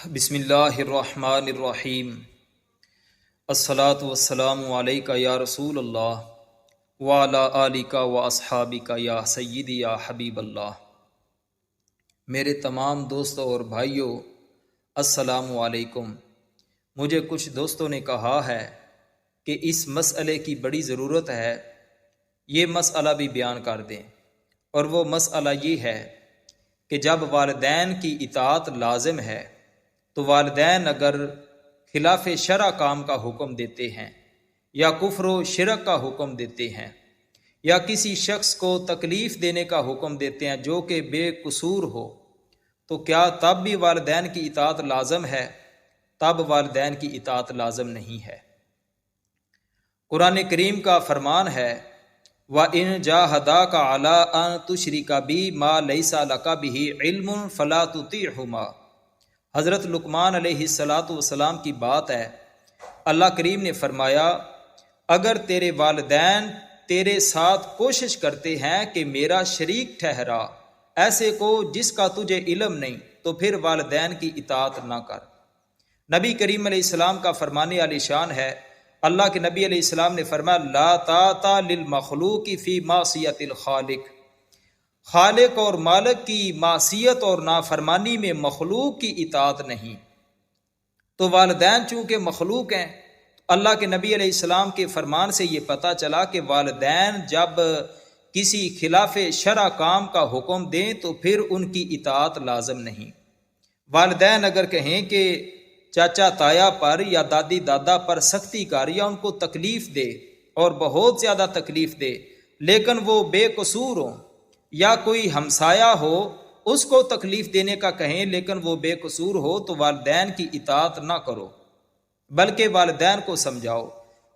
بسم اللہ الرحمن الرحیم۔ الصلاۃ والسلام علیکہ یا رسول اللہ وعلی آلکہ و اصحابکہ یا سیدی یا حبیب اللہ۔ میرے تمام دوستوں اور بھائیوں، السلام علیکم۔ مجھے کچھ دوستوں نے کہا ہے کہ اس مسئلے کی بڑی ضرورت ہے، یہ مسئلہ بھی بیان کر دیں، اور وہ مسئلہ یہ ہے کہ جب والدین کی اطاعت لازم ہے تو والدین اگر خلاف شرع کام کا حکم دیتے ہیں یا کفر و شرک کا حکم دیتے ہیں یا کسی شخص کو تکلیف دینے کا حکم دیتے ہیں جو کہ بے قصور ہو، تو کیا تب بھی والدین کی اطاعت لازم ہے؟ تب والدین کی اطاعت لازم نہیں ہے۔ قرآن کریم کا فرمان ہے وَإِن جَاهَدَاكَ عَلَىٰ أَن تُشْرِكَ بِي مَا لَيْسَ لَكَ بِهِ عِلْمٌ فَلَا تُطِعْهُمَا۔ حضرت لقمان علیہ السلام کی بات ہے، اللہ کریم نے فرمایا اگر تیرے والدین تیرے ساتھ کوشش کرتے ہیں کہ میرا شریک ٹھہرا ایسے کو جس کا تجھے علم نہیں، تو پھر والدین کی اطاعت نہ کر۔ نبی کریم علیہ السلام کا فرمان عالی شان ہے، اللہ کے نبی علیہ السلام نے فرمایا لا طاعۃ للمخلوق فی معصیۃ الخالق، خالق اور مالک کی معصیت اور نافرمانی میں مخلوق کی اطاعت نہیں۔ تو والدین چونکہ مخلوق ہیں، اللہ کے نبی علیہ السلام کے فرمان سے یہ پتہ چلا کہ والدین جب کسی خلاف شرع کام کا حکم دیں تو پھر ان کی اطاعت لازم نہیں۔ والدین اگر کہیں کہ چاچا تایا پر یا دادی دادا پر سختی کر یا ان کو تکلیف دے اور بہت زیادہ تکلیف دے، لیکن وہ بے قصور ہوں، یا کوئی ہمسایہ ہو اس کو تکلیف دینے کا کہیں لیکن وہ بے قصور ہو، تو والدین کی اطاعت نہ کرو بلکہ والدین کو سمجھاؤ۔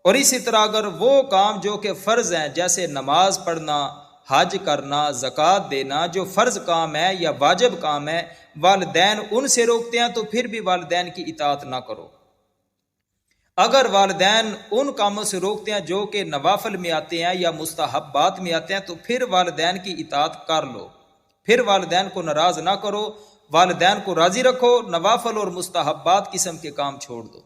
اور اسی طرح اگر وہ کام جو کہ فرض ہیں جیسے نماز پڑھنا، حج کرنا، زکوٰۃ دینا، جو فرض کام ہے یا واجب کام ہے، والدین ان سے روکتے ہیں تو پھر بھی والدین کی اطاعت نہ کرو۔ اگر والدین ان کاموں سے روکتے ہیں جو کہ نوافل میں آتے ہیں یا مستحبات میں آتے ہیں تو پھر والدین کی اطاعت کر لو، پھر والدین کو ناراض نہ کرو، والدین کو راضی رکھو، نوافل اور مستحبات قسم کے کام چھوڑ دو۔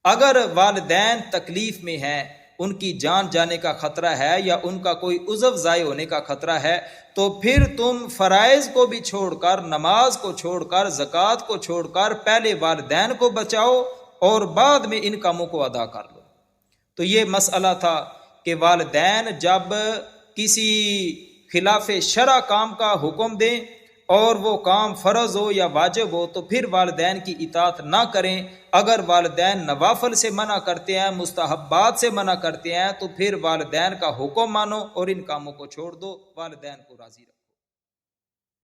اگر والدین تکلیف میں ہیں، ان کی جان جانے کا خطرہ ہے یا ان کا کوئی عضو ضائع ہونے کا خطرہ ہے، تو پھر تم فرائض کو بھی چھوڑ کر، نماز کو چھوڑ کر، زکوٰۃ کو چھوڑ کر پہلے والدین کو بچاؤ اور بعد میں ان کاموں کو ادا کر لو۔ تو یہ مسئلہ تھا کہ والدین جب کسی خلاف شرع کام کا حکم دیں اور وہ کام فرض ہو یا واجب ہو تو پھر والدین کی اطاعت نہ کریں۔ اگر والدین نوافل سے منع کرتے ہیں، مستحبات سے منع کرتے ہیں، تو پھر والدین کا حکم مانو اور ان کاموں کو چھوڑ دو، والدین کو راضی رکھو۔